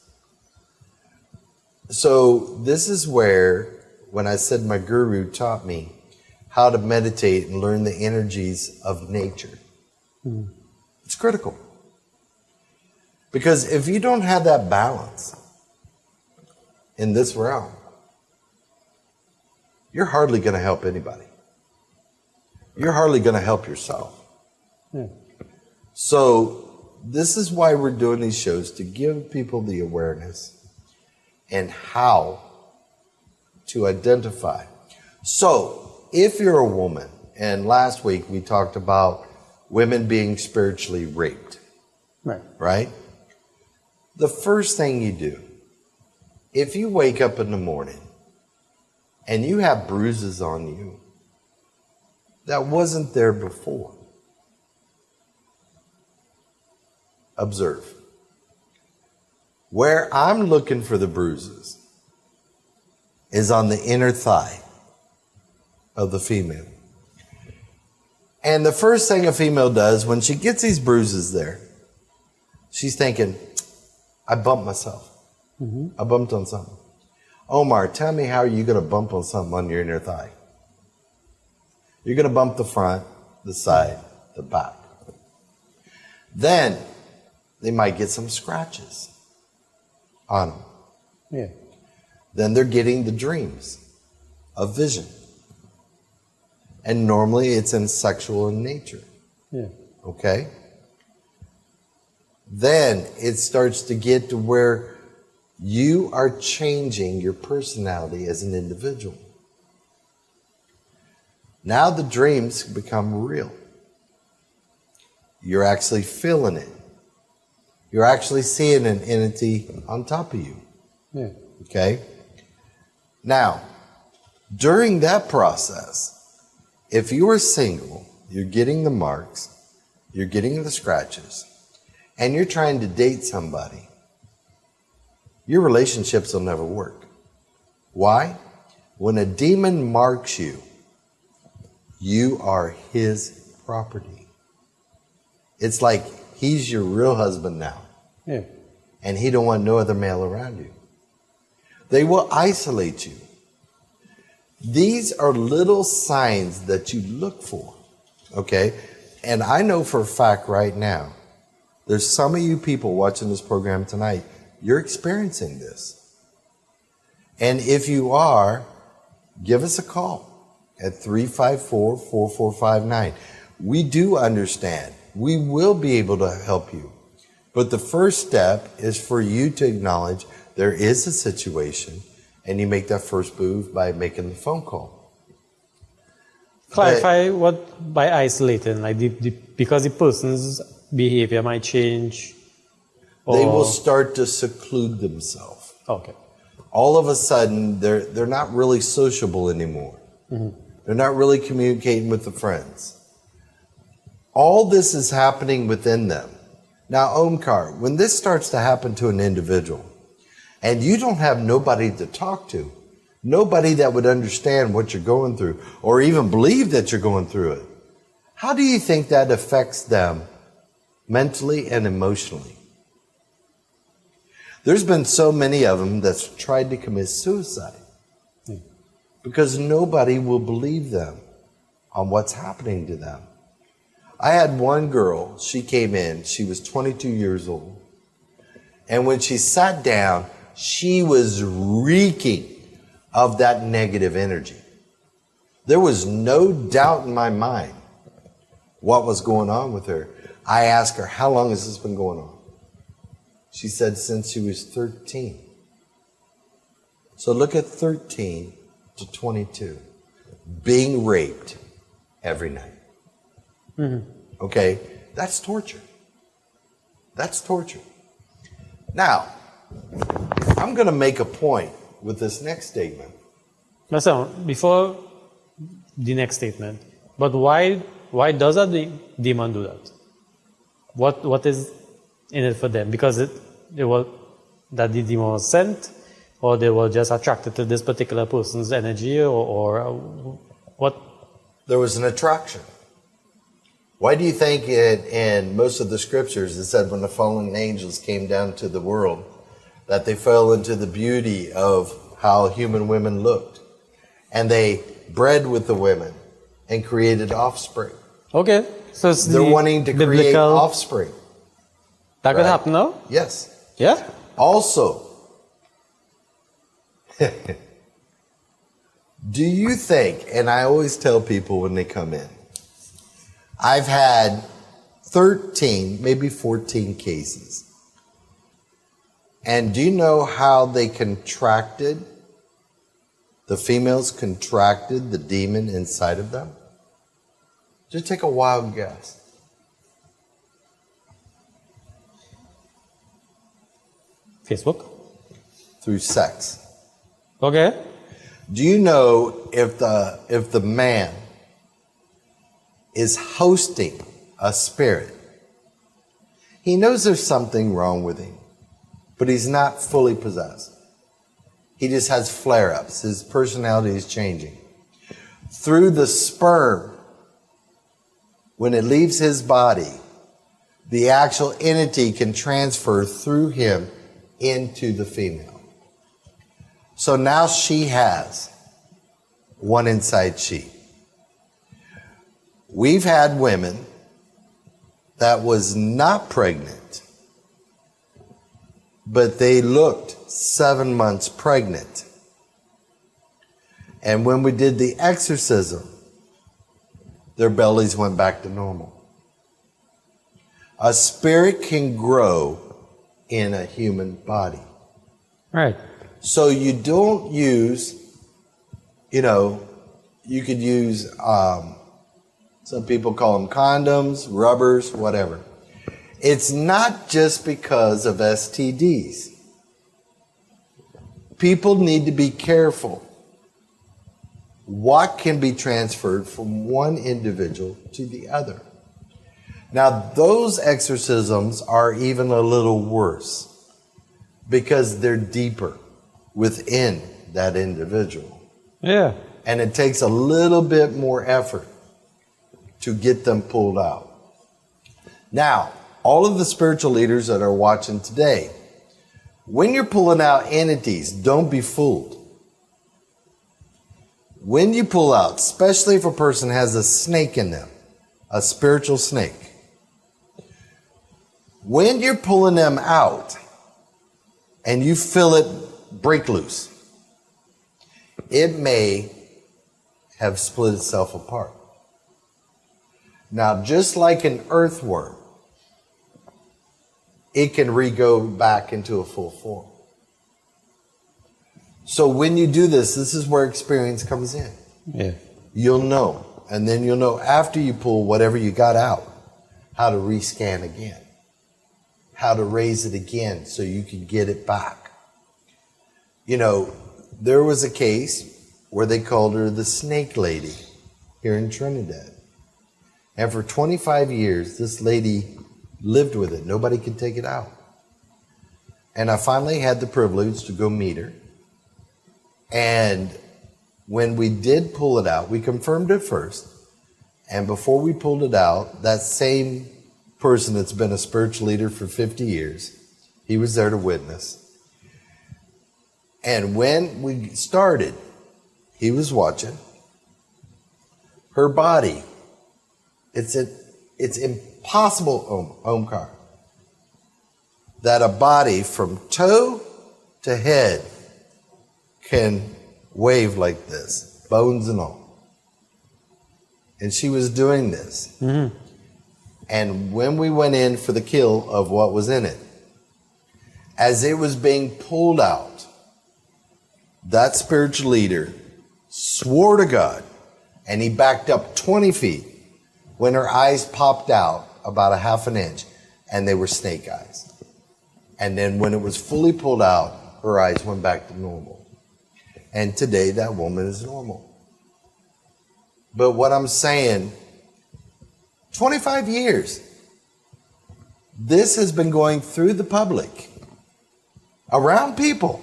S2: So this is where, when I said my guru taught me how to meditate and learn the energies of nature. It's critical. Because if you don't have that balance in this realm, you're hardly going to help anybody. You're hardly going to help yourself. So this is why we're doing these shows, to give people the awareness and how to identify. So if you're a woman, and last week we talked about women being spiritually raped, right? The first thing you do, if you wake up in the morning and you have bruises on you that wasn't there before, observe. Where I'm looking for the bruises is on the inner thigh of the female. And the first thing a female does when she gets these bruises there, she's thinking, I bumped myself. I bumped on something. Omar, tell me, how are you going to bump on something on your inner thigh? You're going to bump the front, the side, the back. Then they might get some scratches on them.
S1: Yeah.
S2: Then they're getting the dreams of vision. And normally it's in sexual in nature.
S1: Yeah.
S2: Okay? Then it starts to get to where you are changing your personality as an individual. Now the dreams become real. You're actually feeling it. You're actually seeing an entity on top of you.
S1: Yeah.
S2: Okay? Now, during that process, if you are single, you're getting the marks, you're getting the scratches, and you're trying to date somebody, your relationships will never work. Why? When a demon marks you, you are his property. It's like he's your real husband now.
S1: Yeah.
S2: And he don't want no other male around you. They will isolate you. These are little signs that you look for. Okay? And I know for a fact right now, there's some of you people watching this program tonight, you're experiencing this. And if you are, give us a call at 354-4459. We do understand. We will be able to help you. But the first step is for you to acknowledge there is a situation, and you make that first move by making the phone call.
S1: Clarify what by isolating, like because the person's behavior might change.
S2: They will start to seclude themselves.
S1: Okay.
S2: All of a sudden, they're not really sociable anymore. They're not really communicating with the friends. All this is happening within them. Now, Omkar, when this starts to happen to an individual, and you don't have nobody to talk to, nobody that would understand what you're going through, or even believe that you're going through it, how do you think that affects them mentally and emotionally? There's been so many of them that's tried to commit suicide because nobody will believe them on what's happening to them. I had one girl, she came in, she was 22 years old. And when she sat down, she was reeking of that negative energy. There was no doubt in my mind what was going on with her. I asked her, how long has this been going on? She said since she was 13. So look at 13 to 22. Being raped every night. Okay? That's torture. That's torture. Now, I'm going to make a point with this next statement.
S1: Listen, before the next statement, but why does a demon do that? What is in it for them? Because that the demon was sent, or they were just attracted to this particular person's energy, or what?
S2: There was an attraction. Why do you think in most of the scriptures it said when the fallen angels came down to the world that they fell into the beauty of how human women looked, and they bred with the women and created offspring?
S1: Okay, so it's
S2: they're wanting to create offspring.
S1: That could happen now?
S2: Yes.
S1: Yeah.
S2: Also, do you think, and I always tell people when they come in, I've had 13, maybe 14 cases. And do you know how they contracted? The females contracted the demon inside of them? Just take a wild guess.
S1: Facebook?
S2: Through sex.
S1: Okay.
S2: Do you know if the man is hosting a spirit, he knows there's something wrong with him, but he's not fully possessed. He just has flare-ups. His personality is changing. Through the sperm, when it leaves his body, the actual entity can transfer through him into the female. So now she has one inside she. We've had women that was not pregnant, but they looked 7 months pregnant. And when we did the exorcism, their bellies went back to normal. A spirit can grow in a human body.
S1: Right.
S2: So you don't use, you could use, some people call them condoms, rubbers, whatever. It's not just because of STDs. People need to be careful. What can be transferred from one individual to the other? Now, those exorcisms are even a little worse because they're deeper within that individual.
S1: Yeah.
S2: And it takes a little bit more effort to get them pulled out. Now, all of the spiritual leaders that are watching today, when you're pulling out entities, don't be fooled. When you pull out, especially if a person has a snake in them, a spiritual snake, when you're pulling them out and you feel it break loose, it may have split itself apart. Now, just like an earthworm, it can re-go back into a full form. So when you do this, this is where experience comes in.
S1: Yeah.
S2: You'll know. And then you'll know after you pull whatever you got out, how to rescan again. How to raise it again so you can get it back. There was a case where they called her the snake lady here in Trinidad. And for 25 years, this lady lived with it. Nobody could take it out. And I finally had the privilege to go meet her. And when we did pull it out, we confirmed it first. And before we pulled it out, that same person that's been a spiritual leader for 50 years, he was there to witness. And when we started, he was watching. Her body, it's impossible, Omkar, that a body from toe to head can wave like this, bones and all. And she was doing this. Mm-hmm. And when we went in for the kill of what was in it, as it was being pulled out, that spiritual leader swore to God, and he backed up 20 feet when her eyes popped out about a half an inch, and they were snake eyes. And then when it was fully pulled out, her eyes went back to normal. And today that woman is normal. But what I'm saying, 25 years, this has been going through the public, around people.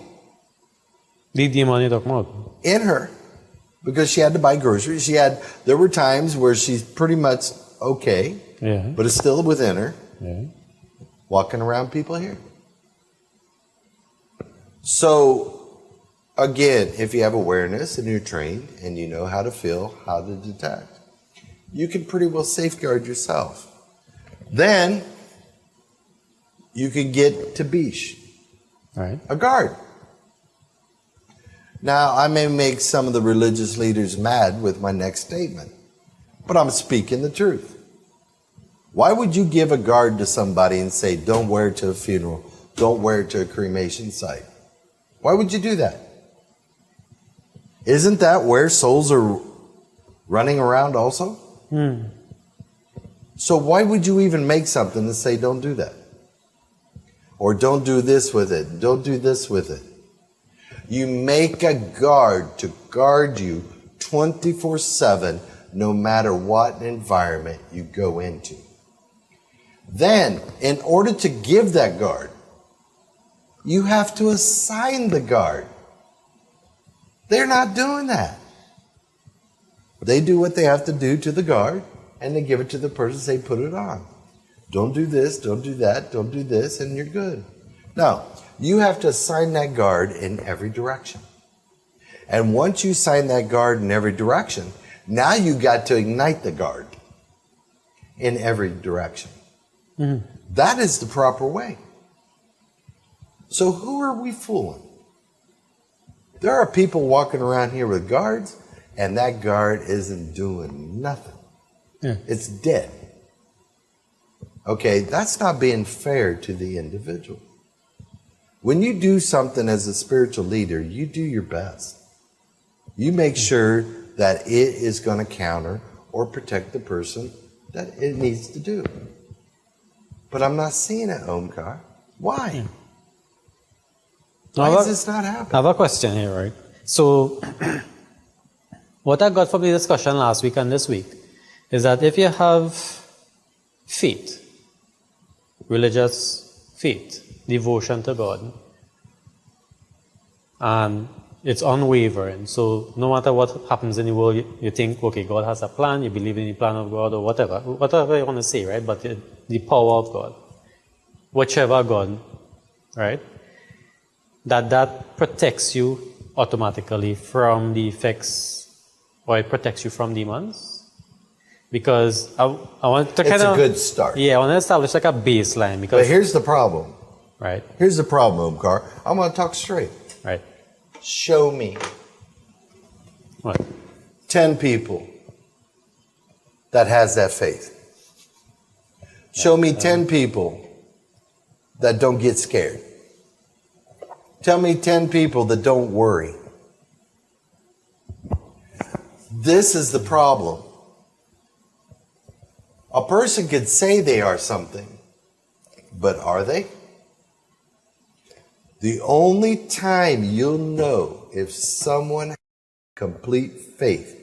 S1: The demon you're talking about?
S2: In her, because she had to buy groceries. There were times where she's pretty much okay, but it's still within her, walking around people here. So, again, if you have awareness and you're trained and you know how to feel, how to detect, you can pretty well safeguard yourself. Then, you can get to Bish, a guard. Now, I may make some of the religious leaders mad with my next statement, but I'm speaking the truth. Why would you give a guard to somebody and say, don't wear it to a funeral, don't wear it to a cremation site? Why would you do that? Isn't that where souls are running around also? So why would you even make something to say, don't do that? Or don't do this with it, don't do this with it. You make a guard to guard you 24/7, no matter what environment you go into. Then, in order to give that guard, you have to assign the guard. They're not doing that. They do what they have to do to the guard, and they give it to the person, say, put it on. Don't do this, don't do that, don't do this, and you're good. Now, you have to assign that guard in every direction. And once you assign that guard in every direction, now you got to ignite the guard in every direction. That is the proper way. So who are we fooling? There are people walking around here with guards, and that guard isn't doing nothing. It's dead. Okay, that's not being fair to the individual. When you do something as a spiritual leader, you do your best. You make sure that it is going to counter or protect the person that it needs to do. But I'm not seeing it, Omkar. Why? Why is this not happening?
S1: I have a question here, right? So, what I got from the discussion last week and this week is that if you have faith, religious faith, devotion to God, and it's unwavering, so no matter what happens in the world, you think, okay, God has a plan, you believe in the plan of God, or whatever you want to say, right? But the power of God, whichever God, right? That protects you automatically from the effects, or it protects you from demons. Because I want to kind of...
S2: It's a good start.
S1: Yeah, I want to establish like a baseline. Because,
S2: but here's the problem.
S1: Right.
S2: Here's the problem, Omkar. I'm going to talk straight.
S1: Right.
S2: Show me.
S1: What?
S2: 10 people that has that faith. Show me 10 people that don't get scared. Tell me 10 people that don't worry. This is the problem. A person could say they are something, but are they? The only time you'll know if someone has complete faith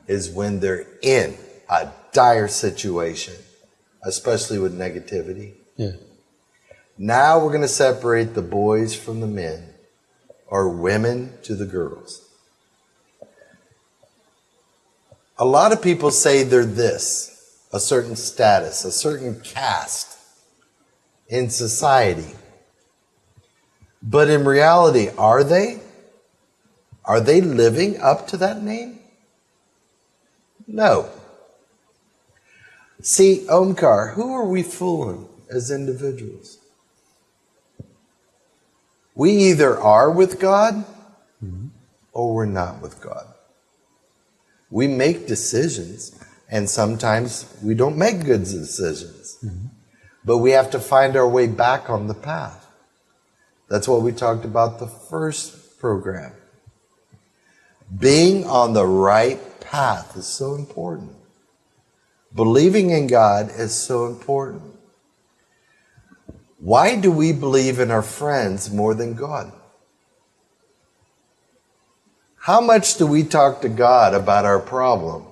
S2: is when they're in a dire situation, especially with negativity.
S1: Yeah.
S2: Now we're going to separate the boys from the men, or women to the girls. A lot of people say they're this, a certain status, a certain caste in society. But in reality, are they? Are they living up to that name? No. See, Omkar, who are we fooling as individuals? We either are with God or we're not with God. We make decisions, and sometimes we don't make good decisions. But we have to find our way back on the path. That's what we talked about the first program. Being on the right path is so important. Believing in God is so important. Why do we believe in our friends more than God? How much do we talk to God about our problem?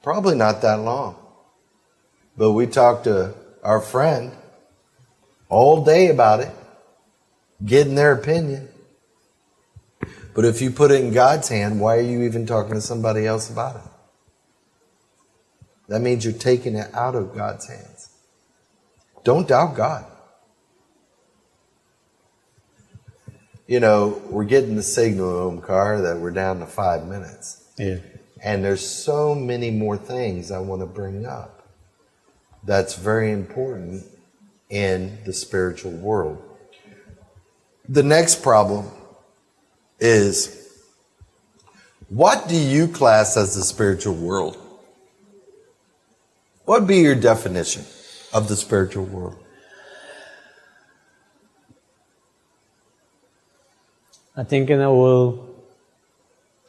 S2: Probably not that long. But we talk to our friend all day about it, getting their opinion. But if you put it in God's hand, why are you even talking to somebody else about it? That means you're taking it out of God's hands. Don't doubt God. You know, we're getting the signal, Omkar, that we're down to 5 minutes.
S1: Yeah.
S2: And there's so many more things I want to bring up that's very important in the spiritual world. The next problem is, what do you class as the spiritual world? What would be your definition of the spiritual world?
S1: I think in a world,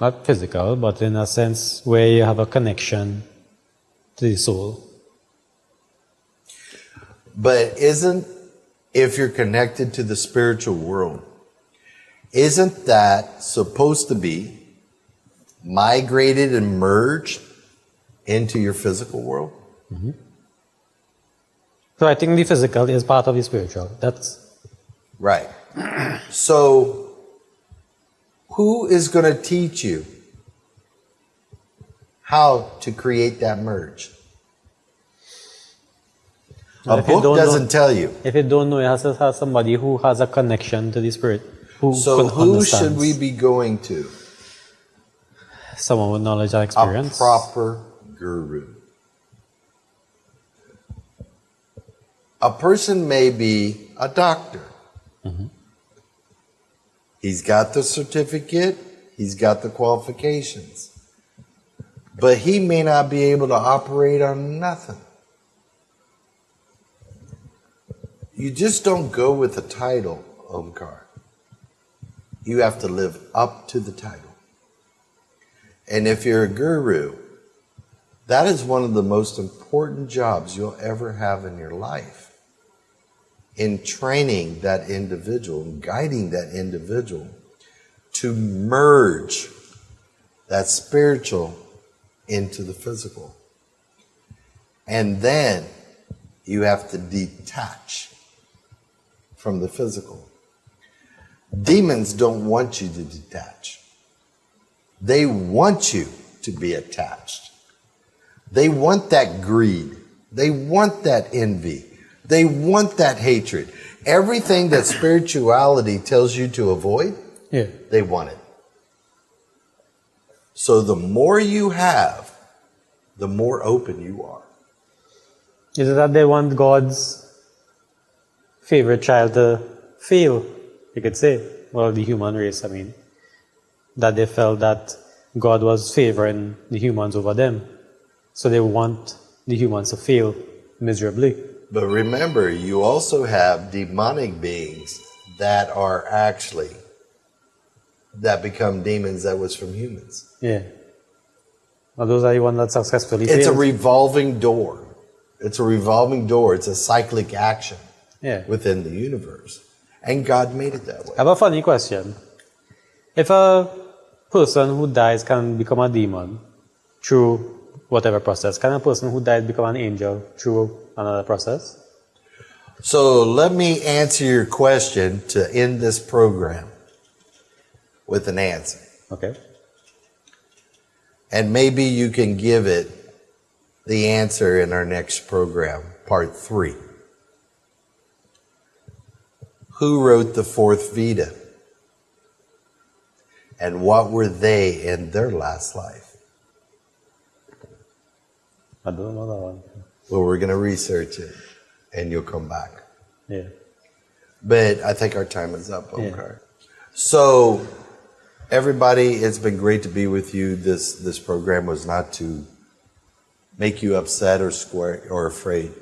S1: not physical, but in a sense where you have a connection to the soul.
S2: But if you're connected to the spiritual world, isn't that supposed to be migrated and merged into your physical world?
S1: Mm-hmm. So I think the physical is part of the spiritual. That's
S2: right. So who is going to teach you how to create that merge? A book doesn't tell you.
S1: If you don't know, it has to have somebody who has a connection to the spirit.
S2: So who should we be going to?
S1: Someone with knowledge and experience.
S2: A proper guru. A person may be a doctor.
S1: Mm-hmm.
S2: He's got the certificate, he's got the qualifications, but he may not be able to operate on nothing. You just don't go with the title, Omkar. You have to live up to the title. And if you're a guru, that is one of the most important jobs you'll ever have in your life. In training that individual, and guiding that individual to merge that spiritual into the physical. And then you have to detach from the physical. Demons don't want you to detach. They want you to be attached. They want that greed. They want that envy. They want that hatred. Everything that spirituality tells you to avoid, they want it. So the more you have, the more open you are.
S1: Is it that they want God's favorite child to fail, you could say? Well, the human race, I mean. That they felt that God was favoring the humans over them. So they want the humans to fail miserably.
S2: But remember, you also have demonic beings that are actually, that become demons that was from humans.
S1: Yeah. Well, those are the ones that successfully failed.
S2: It's a revolving door. It's a revolving door. It's a cyclic action within the universe. And God made it that way.
S1: I have a funny question. If a person who dies can become a demon through whatever process, can a person who died become an angel through another process?
S2: So let me answer your question to end this program with an answer.
S1: Okay.
S2: And maybe you can give it the answer in our next program, part 3. Who wrote the fourth Veda? And what were they in their last life?
S1: I don't know that one.
S2: Well, we're going to research it, and you'll come back.
S1: Yeah.
S2: But I think our time is up, Omkar. So, everybody, it's been great to be with you. This program was not to make you upset or afraid.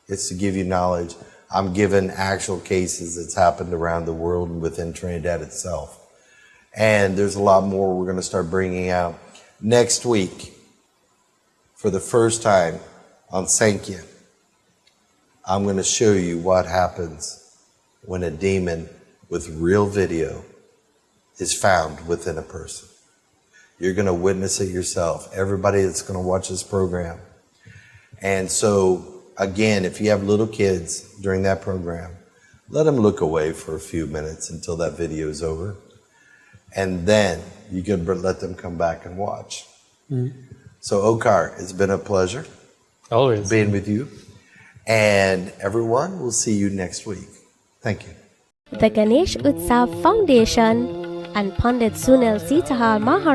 S2: It's to give you knowledge. I'm given actual cases that's happened around the world and within Trinidad itself. And there's a lot more we're going to start bringing out. Next week, for the first time on Sankhya, I'm going to show you what happens when a demon with real video is found within a person. You're going to witness it yourself. Everybody that's going to watch this program. And so, again, if you have little kids during that program, let them look away for a few minutes until that video is over. And then you can let them come back and watch. So, Omkar, it's been a pleasure.
S1: Always.
S2: Being with you. And everyone, we'll see you next week. Thank you.
S3: The Ganesh Utsav Foundation and Pandit Sunil Sitahar Maharaj